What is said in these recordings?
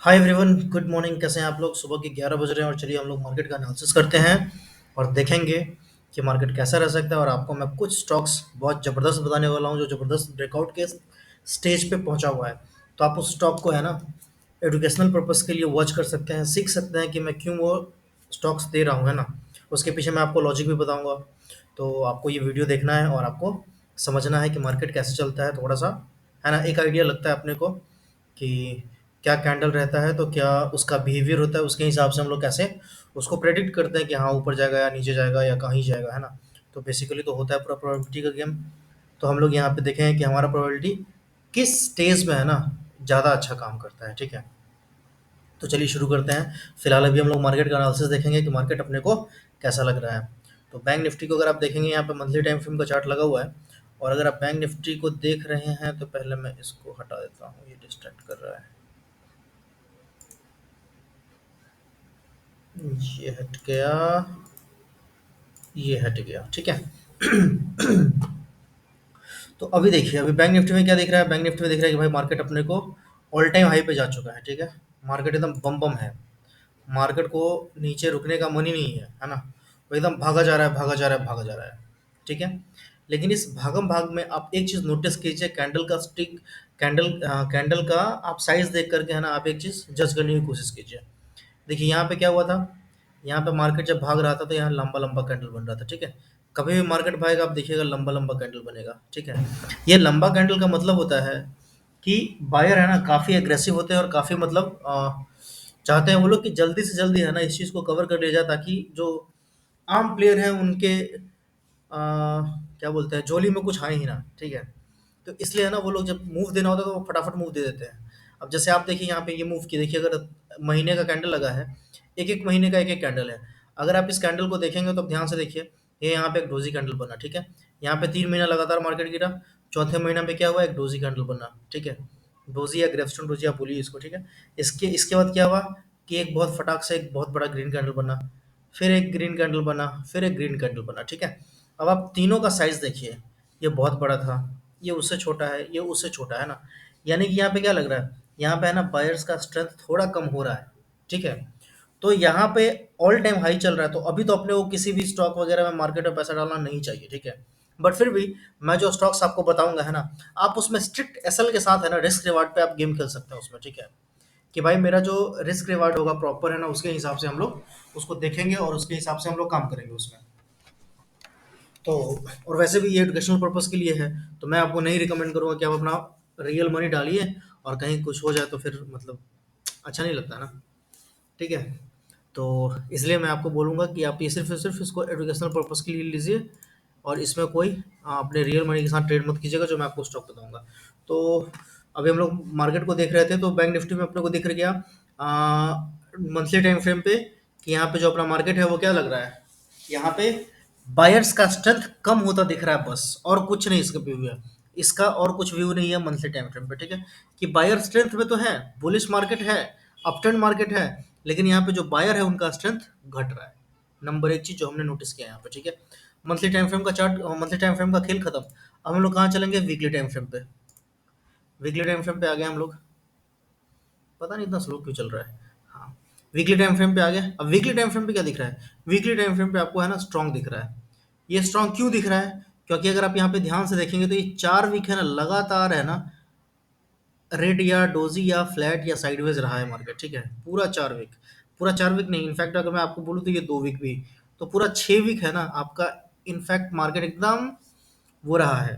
Hi everyone, good morning. कैसे हैं आप लोग? सुबह के 11 बज रहे हैं और चलिए हम लोग मार्केट का एनालिसिस करते हैं और देखेंगे कि मार्केट कैसा रह सकता है। और आपको मैं कुछ स्टॉक्स बहुत ज़बरदस्त बताने वाला हूं जो ज़बरदस्त ब्रेकआउट के स्टेज पे पहुंचा हुआ है। तो आप उस स्टॉक को है ना एजुकेशनल पर्पस के लिए वॉच कर सकते हैं, सीख सकते हैं कि मैं क्यों वो स्टॉक्स दे रहा हूँ, है ना। उसके पीछे मैं आपको लॉजिक भी बताऊंगा। तो आपको ये वीडियो देखना है और आपको समझना है कि मार्केट कैसे चलता है, थोड़ा सा है ना एक आइडिया लगता है अपने को कि क्या कैंडल रहता है, तो क्या उसका बिहेवियर होता है, उसके हिसाब से हम लोग कैसे उसको प्रेडिक्ट करते हैं कि हाँ ऊपर जाएगा या नीचे जाएगा या कहीं जाएगा, है ना। तो बेसिकली तो होता है पूरा प्रोबेबिलिटी का गेम। तो हम लोग यहाँ पे देखें कि हमारा प्रोबेबिलिटी किस स्टेज में है ना ज़्यादा अच्छा काम करता है, ठीक है। तो चलिए शुरू करते हैं। फिलहाल अभी हम लोग मार्केट का एनालिसिस देखेंगे कि मार्केट अपने को कैसा लग रहा है। तो बैंक निफ्टी को अगर आप देखेंगे, यहाँ पे मंथली टाइम फ्रेम का चार्ट लगा हुआ है। और अगर आप बैंक निफ्टी को देख रहे हैं तो पहले मैं इसको हटा देता हूँ, ये डिस्ट्रैक्ट कर रहा है। ये हट गया, ये हट गया, ठीक है। तो अभी देखिए, अभी बैंक निफ्टी में क्या दिख रहा है। बैंक निफ्टी में दिख रहा है कि भाई मार्केट अपने को ऑल टाइम हाई पे जा चुका है, ठीक है। मार्केट एकदम बम बम है। मार्केट को नीचे रुकने का मन ही नहीं है ना। वो एकदम भागा जा रहा है, भागा जा रहा है, भागा जा रहा है, ठीक है। लेकिन इस भागम भाग में आप एक चीज़ नोटिस कीजिए, कैंडल का स्टिक, कैंडल का आप साइज देख करके है ना आप एक चीज़ जज करने की कोशिश कीजिए। देखिए यहाँ पे क्या हुआ था। यहाँ पे मार्केट जब भाग रहा था तो यहाँ लंबा लंबा कैंडल बन रहा था, ठीक है। कभी भी मार्केट भागेगा आप देखिएगा लंबा लंबा कैंडल बनेगा, ठीक है। ये लंबा कैंडल का मतलब होता है कि बायर है ना काफ़ी एग्रेसिव होते हैं और काफ़ी मतलब चाहते हैं वो लोग कि जल्दी से जल्दी है ना इस चीज़ को कवर कर लिया जाए, ताकि जो आम प्लेयर हैं उनके क्या बोलते हैं झोली में कुछ आए ही ना, ठीक है। तो इसलिए है ना वो लोग जब मूव देना होता है तो वो फटाफट मूव दे देते हैं। अब जैसे आप देखिए यहाँ पे ये मूव की, देखिए अगर महीने का कैंडल लगा है, एक एक महीने का एक एक कैंडल है। अगर आप इस कैंडल को देखेंगे तो आप ध्यान से देखिए, ये यहाँ पे एक डोजी कैंडल बना, ठीक है। यहाँ पे 3 महीना लगातार मार्केट गिरा। चौथे महीना में क्या हुआ, एक डोजी कैंडल बना, ठीक है। डोजी या ग्रेवस्टोन डोजी आप बोलिए इसको, ठीक है। इसके बाद क्या हुआ कि एक बहुत फटाक से एक बहुत बड़ा ग्रीन कैंडल बना, फिर एक ग्रीन कैंडल बना, फिर एक ग्रीन कैंडल बना, ठीक है। अब आप तीनों का साइज देखिए, ये बहुत बड़ा था, ये उससे छोटा है, ये उससे छोटा है ना। यानी कि यहाँ पे क्या लग रहा है, यहाँ पे है ना बायर्स का स्ट्रेंथ थोड़ा कम हो रहा है, ठीक है। तो यहाँ पे ऑल टाइम हाई चल रहा है, तो अभी तो अपने को किसी भी स्टॉक वगैरह में मार्केट में पैसा डालना नहीं चाहिए, ठीक है। बट फिर भी मैं जो स्टॉक्स आपको बताऊंगा है ना, आप उसमें स्ट्रिक्ट एसएल के साथ है ना रिस्क रिवार्ड पे आप गेम खेल सकते हैं उसमें, ठीक है। कि भाई मेरा जो रिस्क रिवार्ड होगा प्रॉपर है ना, उसके हिसाब से हम लोग उसको देखेंगे और उसके हिसाब से हम लोग काम करेंगे उसमें। तो और वैसे भी ये एजुकेशनल पर्पस के लिए है। तो मैं आपको नहीं रिकमेंड करूँगा कि आप अपना रियल मनी डालिए और कहीं कुछ हो जाए तो फिर मतलब अच्छा नहीं लगता ना, ठीक है। तो इसलिए मैं आपको बोलूँगा कि आप ये सिर्फ और सिर्फ इसको एजुकेशनल पर्पस के लिए लीजिए और इसमें कोई अपने रियल मनी के साथ ट्रेड मत कीजिएगा, जो मैं आपको स्टॉक बताऊँगा। तो अभी हम लोग मार्केट को देख रहे थे, तो बैंक निफ्टी में अपने को दिख गया मंथली टाइम फ्रेम पे कि यहाँ पे जो अपना मार्केट है वो क्या लग रहा है, यहाँ पे बायर्स का स्ट्रेंथ कम होता दिख रहा है बस, और कुछ नहीं इसका व्यू है। इसका और कुछ व्यू नहीं है मंथली टाइम फ्रेम पे, ठीक है। कि बायर स्ट्रेंथ में तो है, बुलिश मार्केट है, अपट्रेंड मार्केट है, लेकिन यहाँ पे जो बायर है उनका स्ट्रेंथ घट रहा है। नंबर एक चीज जो हमने नोटिस किया यहाँ पे, ठीक है। मंथली टाइम फ्रेम का चार्ट, मंथली टाइम फ्रेम का खेल खत्म। अब हम लोग कहाँ चलेंगे, वीकली टाइम फ्रेम पे। वीकली टाइम फ्रेम पे आ गए हम लोग। पता नहीं इतना स्लो क्यों चल रहा है। हाँ, वीकली टाइम फ्रेम पे आ गए। अब वीकली टाइम फ्रेम पे क्या दिख रहा है, वीकली टाइम फ्रेम पे आपको है ना स्ट्रॉन्ग दिख रहा है। ये स्ट्रॉन्ग क्यों दिख रहा है, क्योंकि अगर आप यहाँ पे ध्यान से देखेंगे तो ये 4 वीक है ना लगातार है ना रेड या डोजी या फ्लैट या साइडवेज रहा है मार्केट, ठीक है। पूरा 4 वीक, पूरा 4 वीक नहीं, इनफैक्ट अगर मैं आपको बोलूँ तो ये 2 वीक भी, तो पूरा 6 वीक है ना आपका। इनफैक्ट मार्केट एकदम वो रहा है,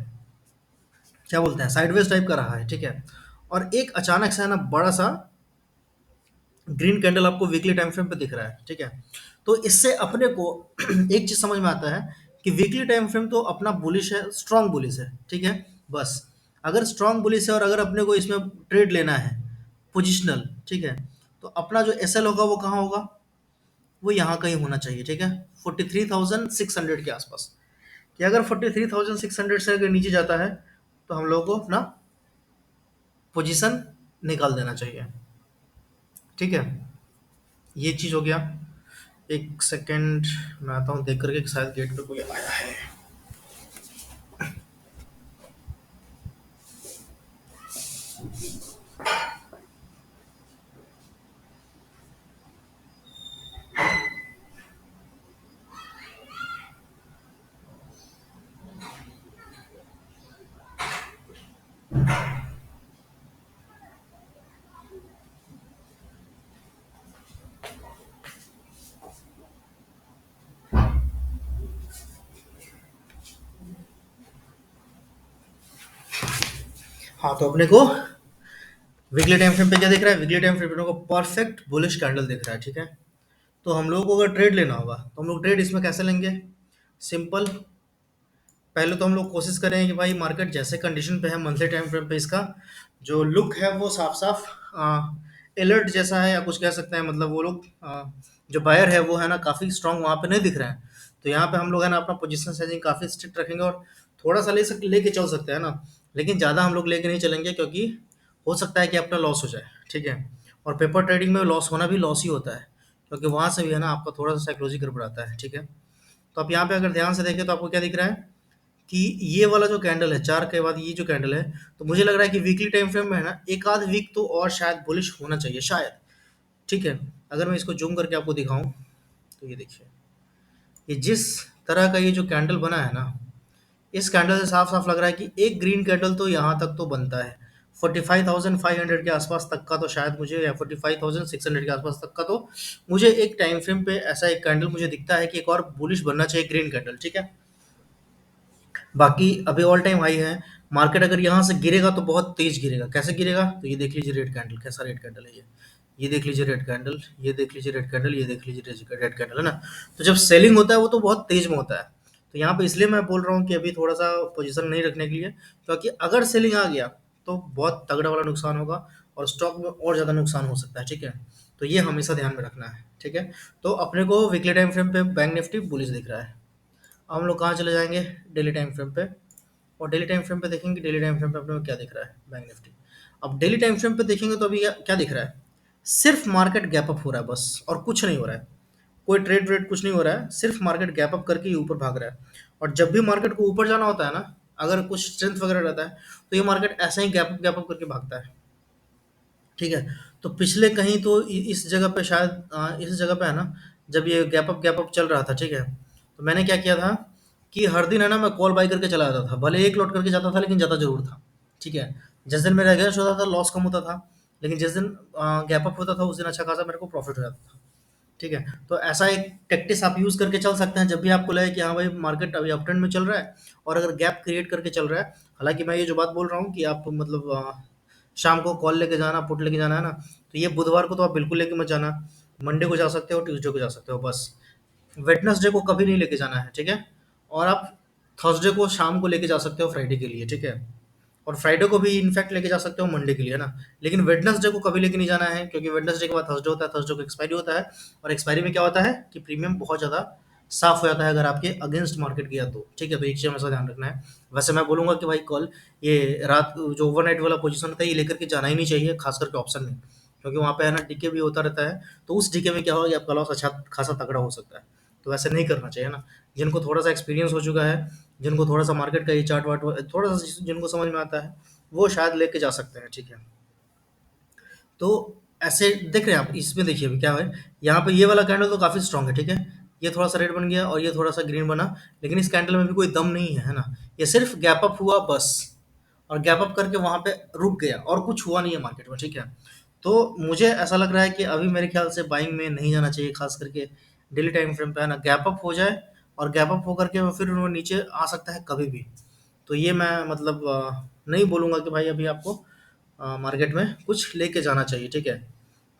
क्या बोलते हैं साइडवेज टाइप का रहा है, ठीक है। और एक अचानक से है ना बड़ा सा ग्रीन कैंडल आपको वीकली टाइम फ्रेम पे दिख रहा है, ठीक है। तो इससे अपने को एक चीज समझ में आता है कि वीकली टाइम फ्रेम तो अपना बुलिश है, स्ट्रांग बुलिश है, ठीक है। बस अगर स्ट्रांग बुलिश है और अगर अपने को इसमें ट्रेड लेना है पोजिशनल, ठीक है, तो अपना जो एसएल होगा वो कहाँ होगा, वो यहाँ कहीं होना चाहिए, ठीक है। 43,600 के आसपास। कि अगर 43,600 से अगर नीचे जाता है तो हम लोगों को अपना पोजीशन निकाल देना चाहिए, ठीक है। ये चीज हो गया। एक सेकंड, मैं आता हूँ देख करके कि शायद गेट पे कोई आया है। हाँ, तो अपने को वीकली टाइम फ्रेम पे क्या दिख रहा है? वीकली टाइम फ्रेम पे अपने को परफेक्ट बुलिश कैंडल दिख रहा है, ठीक है? तो हम लोगों को अगर ट्रेड लेना होगा, तो हम लोग ट्रेड इसमें कैसे लेंगे? सिंपल, पहले तो हम लोग कोशिश करें कि भाई मार्केट जैसे कंडीशन पे है मंथली टाइम फ्रेम पे, इसका जो लुक है वो साफ साफ अलर्ट जैसा है, या कुछ कह सकते हैं, मतलब वो लोग जो बायर है वो है ना काफ़ी स्ट्रांग वहाँ पे नहीं दिख रहे हैं। तो यहाँ पे हम लोग है ना अपना पोजीशन साइजिंग काफ़ी स्ट्रिक्ट रखेंगे, और थोड़ा सा लेके चल सकते हैं ना, लेकिन ज़्यादा हम लोग लेके नहीं चलेंगे, क्योंकि हो सकता है कि अपना लॉस हो जाए, ठीक है? और पेपर ट्रेडिंग में लॉस होना भी लॉस ही होता है, क्योंकि वहाँ से भी है ना आपका थोड़ा सा साइकोलॉजी गड़बड़ाता है, ठीक है? तो आप यहाँ पे अगर ध्यान से देखें तो आपको क्या दिख रहा है कि ये वाला जो कैंडल है 4 के बाद ये जो कैंडल है, तो मुझे लग रहा है कि वीकली टाइम फ्रेम में है ना एक आध वीक तो और शायद बुलिश होना चाहिए शायद, ठीक है? अगर मैं इसको जूम करके आपको दिखाऊं, तो ये देखिए, ये जिस तरह का ये जो कैंडल बना है ना, इस कैंडल से साफ साफ लग रहा है कि एक ग्रीन कैंडल तो यहाँ तक तो बनता है, 45,500 के आसपास तक का तो शायद मुझे, या 45,600 के आसपास तक का तो मुझे एक टाइम फ्रेम पे ऐसा एक कैंडल मुझे दिखता है कि एक और बुलिश बनना चाहिए ग्रीन कैंडल, ठीक है? बाकी अभी ऑल टाइम हाई है। मार्केट अगर यहाँ से गिरेगा तो बहुत तेज गिरेगा। कैसे गिरेगा? तो ये देख लीजिए रेड कैंडल, कैसा रेड कैंडल है ये देख लीजिए रेड कैंडल, ये देख लीजिए रेड कैंडल, ये देख लीजिए रेड कैंडल, है ना? तो जब सेलिंग होता है वो तो बहुत तेज में होता है। तो यहाँ पे इसलिए मैं बोल रहा हूँ कि अभी थोड़ा सा पोजीशन नहीं रखने के लिए, क्योंकि अगर सेलिंग आ गया तो बहुत तगड़ा वाला नुकसान होगा, और स्टॉक में और ज़्यादा नुकसान हो सकता है, ठीक है? तो ये हमेशा ध्यान में रखना है, ठीक है? तो अपने को वीकली टाइम फ्रेम पे बैंक निफ्टी बुलिश दिख रहा है। अब हम लोग कहाँ चले जाएंगे? डेली टाइम फ्रेम पे। और डेली टाइम फ्रेम पे देखेंगे, डेली टाइम फ्रेम पे अपने को क्या दिख रहा है? Bank Nifty. अब डेली टाइम फ्रेम पे देखेंगे तो अभी क्या दिख रहा है? सिर्फ मार्केट गैप अप हो रहा है बस, और कुछ नहीं हो रहा है। कोई ट्रेड व्रेड कुछ नहीं हो रहा है, सिर्फ मार्केट गैप अप करके ही ऊपर भाग रहा है। और जब भी मार्केट को ऊपर जाना होता है ना, अगर कुछ स्ट्रेंथ वगैरह रहता है, तो ये मार्केट ऐसे ही गैप अप करके भागता है, ठीक है? तो पिछले कहीं तो इस जगह पे शायद इस जगह पे है ना, जब ये गैप अप चल रहा था, ठीक है? तो मैंने क्या किया था कि हर दिन है ना मैं कॉल बाई करके चला जाता था, भले एक लॉट करके जाता था लेकिन जाता जरूर था, ठीक है? जिस दिन मेरा अगेंस्ट होता था लॉस कम होता था, लेकिन जिस दिन गैप अप होता था उस दिन अच्छा खासा मेरे को प्रॉफिट हो जाता था, ठीक है? तो ऐसा एक टैक्टिस आप यूज़ करके चल सकते हैं जब भी आपको लगे कि हाँ भाई मार्केट अभी अप ट्रेंड में चल रहा है, और अगर गैप क्रिएट करके चल रहा है। हालांकि मैं ये जो बात बोल रहा हूँ कि आप मतलब शाम को कॉल लेके जाना, पुट लेके जाना है ना, तो ये बुधवार को तो आप बिल्कुल लेके मत जाना। मंडे को जा सकते हो, ट्यूसडे को जा सकते हो बस। वेडनेसडे को कभी नहीं लेके जाना है, ठीक है? और आप थर्सडे को शाम को लेके जा सकते हो फ्राइडे के लिए, ठीक है? और फ्राइडे को भी इनफैक्ट लेके जा सकते हो मंडे के लिए, है ना? लेकिन वेडनेसडे को कभी लेके नहीं जाना है, क्योंकि वेडनेसडे के बाद थर्सडे होता है, थर्सडे को एक्सपायरी होता है। और एक्सपायरी में क्या होता है कि प्रीमियम बहुत ज़्यादा साफ हो जाता है अगर आपके अगेंस्ट मार्केट गया तो, ठीक है? तो एक चीज़ हमेशा ध्यान रखना है। वैसे मैं बोलूँगा कि भाई कॉल, ये रात जो ओवरनाइट वाला पोजीशन होता है ये लेकर के जाना ही नहीं चाहिए, खास करके ऑप्शन में, क्योंकि वहाँ पे है ना डीके भी होता रहता है। तो उस डीके में क्या होगा कि आपका लॉस अच्छा खासा तगड़ा हो सकता है। तो वैसे नहीं करना चाहिए ना। जिनको थोड़ा सा एक्सपीरियंस हो चुका है, जिनको थोड़ा सा मार्केट का ये चार्ट वार्ट थोड़ा सा जिनको समझ में आता है, वो शायद लेके जा सकते हैं, ठीक है? तो ऐसे देख रहे हैं आप, इसमें देखिए अभी क्या है, यहाँ पे ये वाला कैंडल तो काफ़ी स्ट्रांग है, ठीक है? ये थोड़ा सा रेड बन गया और ये थोड़ा सा ग्रीन बना, लेकिन इस कैंडल में भी कोई दम नहीं है, है ना? ये सिर्फ गैप अप हुआ बस, और गैप अप करके वहाँ पे रुक गया, और कुछ हुआ नहीं है मार्केट में, ठीक है? तो मुझे ऐसा लग रहा है कि अभी मेरे ख्याल से बाइंग में नहीं जाना चाहिए, खास करके डेली टाइम फ्रेम पे, है ना? गैप अप हो जाए, और गैप अप होकर के वो फिर वो नीचे आ सकता है कभी भी। तो ये मैं मतलब नहीं बोलूँगा कि भाई अभी आपको मार्केट में कुछ लेके जाना चाहिए, ठीक है?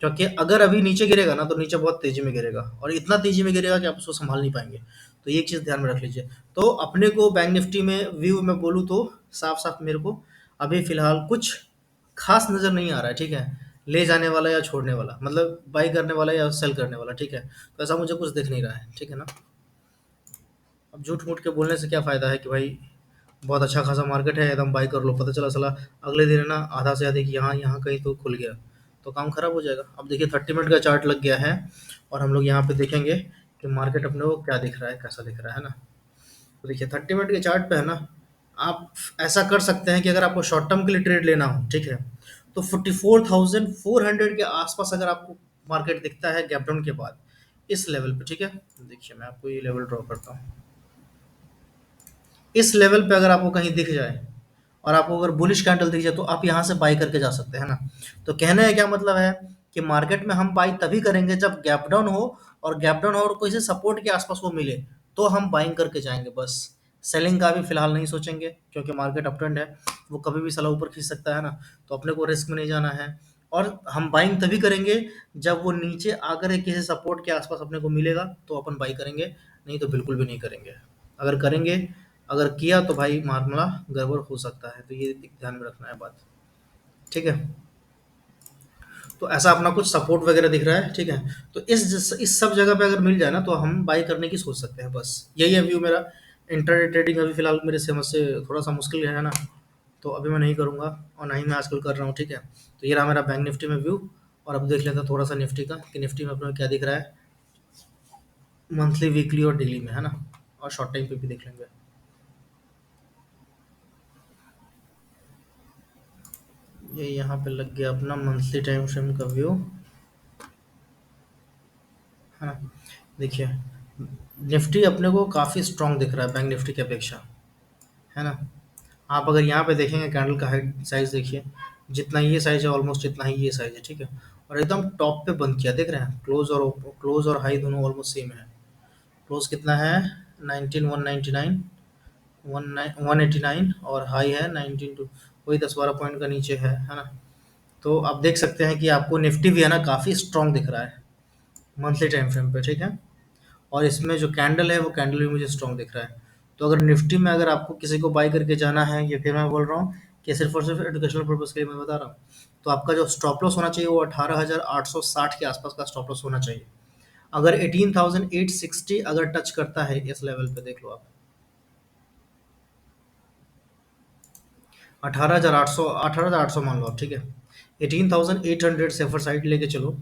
क्योंकि अगर अभी नीचे गिरेगा ना तो नीचे बहुत तेज़ी में गिरेगा, और इतना तेज़ी में गिरेगा कि आप उसको सँभाल नहीं पाएँगे। तो ये एक चीज़ ध्यान में रख लीजिए। तो अपने को बैंक निफ्टी में व्यू में बोलूँ तो साफ-साफ मेरे को अभी फ़िलहाल कुछ ख़ास नज़र नहीं आ रहा है, ठीक है? ले जाने वाला या छोड़ने वाला, मतलब बाय करने वाला या सेल करने वाला, ठीक है? तो ऐसा मुझे कुछ दिख नहीं रहा है, ठीक है ना? अब झूठ-मूठ के बोलने से क्या फ़ायदा है कि भाई बहुत अच्छा खासा मार्केट है, एकदम बाय कर लो, पता चला साला अगले दिन है ना आधा से अधिक यहाँ यहाँ कहीं तो खुल गया, तो काम खराब हो जाएगा। अब देखिए 30 मिनट का चार्ट लग गया है, और हम लोग यहाँ पे देखेंगे कि मार्केट अपने को क्या दिख रहा है, कैसा दिख रहा है ना? तो देखिए 30 मिनट के चार्ट पे है ना, आप ऐसा कर सकते हैं कि अगर आपको शॉर्ट टर्म के लिए ट्रेड लेना हो, ठीक है? तो 44,400 के आसपास अगर आपको मार्केट दिखता है गैप डाउन के बाद, इस लेवल पे, ठीक है? देखिए मैं आपको ये लेवल ड्रॉ करता हूँ। इस लेवल पे अगर आपको कहीं दिख जाए, और आपको अगर बुलिश कैंडल दिख जाए, तो आप यहाँ से बाई करके जा सकते हैं ना। तो कहने का क्या मतलब है कि मार्केट में हम बाई तभी करेंगे जब गैप डाउन हो, और गैप डाउन हो और किसी सपोर्ट के आसपास वो मिले, तो हम बाइंग करके जाएंगे बस। सेलिंग का भी फिलहाल नहीं सोचेंगे क्योंकि मार्केट अप ट्रेंड है, वो कभी भी साला ऊपर खींच सकता है ना, तो अपने को रिस्क में नहीं जाना है। और हम बाइंग तभी करेंगे जब वो नीचे आकर एक किसी सपोर्ट के आसपास अपने को मिलेगा तो अपन बाई करेंगे, नहीं तो बिल्कुल भी नहीं करेंगे। अगर करेंगे, अगर किया तो भाई मामला गड़बड़ हो सकता है, तो ये ध्यान में रखना है बात, ठीक है। तो ऐसा अपना कुछ सपोर्ट वगैरह दिख रहा है, ठीक है। तो इस सब जगह पे अगर मिल जाए ना तो हम बाई करने की सोच सकते हैं, बस यही है व्यू मेरा। इंटरडे ट्रेडिंग अभी फिलहाल मेरे समझ से थोड़ा सा मुश्किल है ना, तो अभी मैं नहीं करूँगा और ना ही मैं आजकल कर रहा हूँ, ठीक है। तो ये रहा मेरा बैंक निफ्टी में व्यू। और अब देख लेते हैं थोड़ा सा निफ्टी का कि निफ्टी में अपना क्या दिख रहा है मंथली, वीकली और डेली में, है ना। और शॉर्ट टाइम पे भी देख लेंगे। ये यहाँ पे लग गया अपना मंथली टाइम फ्रेम का व्यू, है ना। देखिए निफ्टी अपने को काफ़ी स्ट्रांग दिख रहा है बैंक निफ्टी की अपेक्षा, है ना। आप अगर यहाँ पे देखेंगे कैंडल का हाइट साइज देखिए, जितना ये साइज है ऑलमोस्ट इतना ही ये साइज है, ठीक है। और एकदम टॉप पे बंद किया, देख रहे हैं क्लोज और हाई दोनों ऑलमोस्ट सेम है। क्लोज कितना है 19199, 189 और हाई है 192, वही 10-12 पॉइंट का नीचे है ना। तो आप देख सकते हैं कि आपको निफ्टी भी है ना काफ़ी स्ट्रांग दिख रहा है मंथली टाइम फ्रेम पे, ठीक है। और इसमें जो कैंडल है वो कैंडल भी मुझे स्ट्रांग दिख रहा है। तो अगर निफ्टी में अगर आपको किसी को बाय करके जाना है, ये फिर मैं बोल रहा हूँ कि सिर्फ और सिर्फ एजुकेशनल पर्पज़ के लिए मैं बता रहा हूँ, तो आपका जो स्टॉप लॉस होना चाहिए वो 18,860 के आसपास का स्टॉप लॉस होना चाहिए। अगर 18,860 अगर टच करता है इस लेवल पे, देख लो आप 18,800 मान लो आप, ठीक है। 18,800 सेफर साइड लेके चलो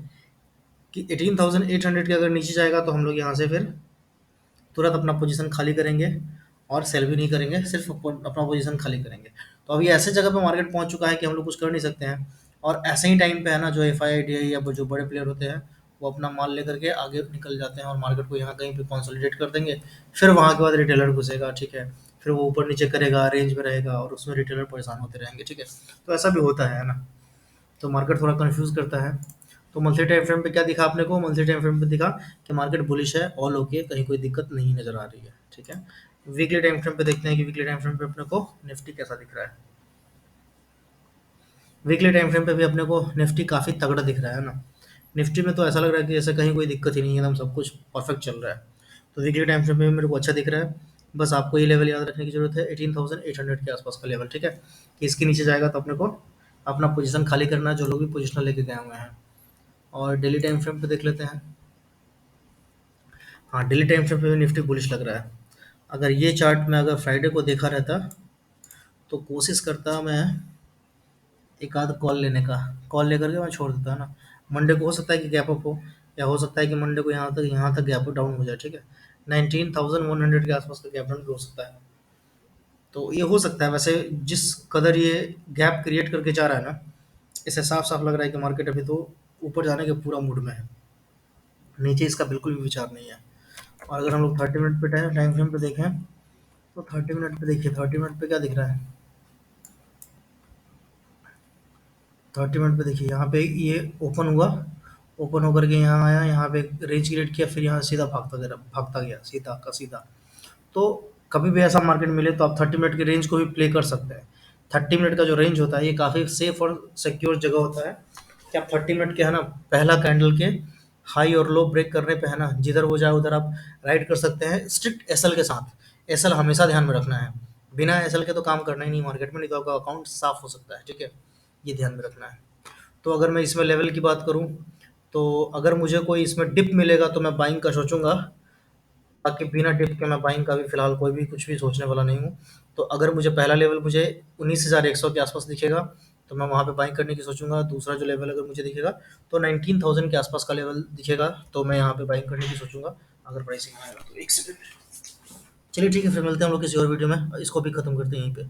कि 18,800 के अगर नीचे जाएगा तो हम लोग यहाँ से फिर तुरंत अपना पोजीशन खाली करेंगे और सेल भी नहीं करेंगे, सिर्फ अपना पोजीशन खाली करेंगे। तो अभी ऐसे जगह पे मार्केट पहुंच चुका है कि हम लोग कुछ कर नहीं सकते हैं। और ऐसे ही टाइम पे है ना जो एफ आई डी आई या जो बड़े प्लेयर होते हैं वो अपना माल लेकर के आगे निकल जाते हैं और मार्केट को यहाँ कहीं पे कंसोलिडेट कर देंगे। फिर वहाँ के बाद रिटेलर घुसेगा, ठीक है। फिर वो ऊपर नीचे करेगा, रेंज में रहेगा और उसमें रिटेलर परेशान होते रहेंगे, ठीक है। तो ऐसा भी होता है ना। तो मार्केट थोड़ा कंफ्यूज करता है। तो मंथली टाइम फ्रेम पे क्या दिखा अपने को, मंथली टाइम फ्रेम पे दिखा कि मार्केट बुलिश है, ऑल ओके, कहीं कोई दिक्कत नहीं नजर आ रही है, ठीक है। वीकली टाइम फ्रेम पे देखते हैं कि वीकली टाइम फ्रेम पे अपने को निफ्टी कैसा दिख रहा है। वीकली टाइम फ्रेम पे भी अपने को निफ्टी काफ़ी तगड़ा दिख रहा है ना। निफ्टी में तो ऐसा लग रहा है कि जैसे कहीं कोई दिक्कत ही नहीं है, एकदम सब कुछ परफेक्ट चल रहा है। तो वीकली टाइम फ्रेम पे मेरे को अच्छा दिख रहा है। बस आपको ये लेवल याद रखने की जरूरत है 18,800 के आसपास का लेवल, ठीक है। कि इसके नीचे जाएगा तो अपने को अपना पोजीशन खाली करना है, जो लोग भी पोजीशन लेके गए हुए हैं। और डेली टाइम फ्रेम पे देख लेते हैं। हाँ, डेली टाइम फ्रेम पे भी निफ्टी बुलिश लग रहा है। अगर ये चार्ट में अगर फ्राइडे को देखा रहता तो कोशिश करता मैं एक आध कॉल लेने का, कॉल लेकर के मैं छोड़ देता है ना। मंडे को हो सकता है कि गैप अप हो, या हो सकता है कि मंडे को यहाँ तक गैप डाउन हो जाए, ठीक है। 19,100 के आसपास का गैप डाउन भी हो सकता है। तो ये हो सकता है, वैसे जिस कदर ये गैप क्रिएट करके जा रहा है ना, इससे साफ साफ लग रहा है कि मार्केट अभी तो ऊपर जाने के पूरा मूड में है, नीचे इसका बिल्कुल भी विचार नहीं है। और अगर हम लोग 30 मिनट पे टाइम फ्रेम पे देखें तो 30 मिनट पे देखिए, 30 मिनट पे क्या दिख रहा है। 30 मिनट पे देखिए, यहाँ पे ये ओपन हुआ, ओपन होकर के यहाँ आया, यहाँ पे रेंज क्रिएट किया, फिर यहाँ सीधा भागता गया सीधा का सीधा। तो कभी भी ऐसा मार्केट मिले तो आप 30 मिनट के रेंज को भी प्ले कर सकते हैं। 30 मिनट का जो रेंज होता है ये काफ़ी सेफ और सिक्योर जगह होता है कि आप 30 मिनट के है ना पहला कैंडल के हाई और लो ब्रेक करने पे है ना जिधर वो जाए उधर आप राइड कर सकते हैं, स्ट्रिक्ट एसएल के साथ। एसएल हमेशा ध्यान में रखना है, बिना एसएल के तो काम करना ही नहीं मार्केट में, नहीं तो आपका अकाउंट साफ हो सकता है, ठीक है। ये ध्यान में रखना है। तो अगर मैं इसमें लेवल की बात करूँ तो अगर मुझे कोई इसमें डिप मिलेगा तो मैं बाइंग का सोचूंगा, बाकी बिना डिप के मैं बाइंग का भी फिलहाल कोई भी कुछ भी सोचने वाला नहीं हूँ। तो अगर मुझे पहला लेवल मुझे 19,100 के आसपास दिखेगा तो मैं वहाँ पे बाइंग करने की सोचूंगा। दूसरा जो लेवल अगर मुझे दिखेगा तो 19,000 के आसपास का लेवल दिखेगा तो मैं यहाँ पे बाइंग करने की सोचूंगा, अगर प्राइसिंग आएगा तो। एक सेकंड, चलिए ठीक है, फिर मिलते हैं हम लोग किसी और वीडियो में, इसको भी खत्म करते हैं यहीं पे।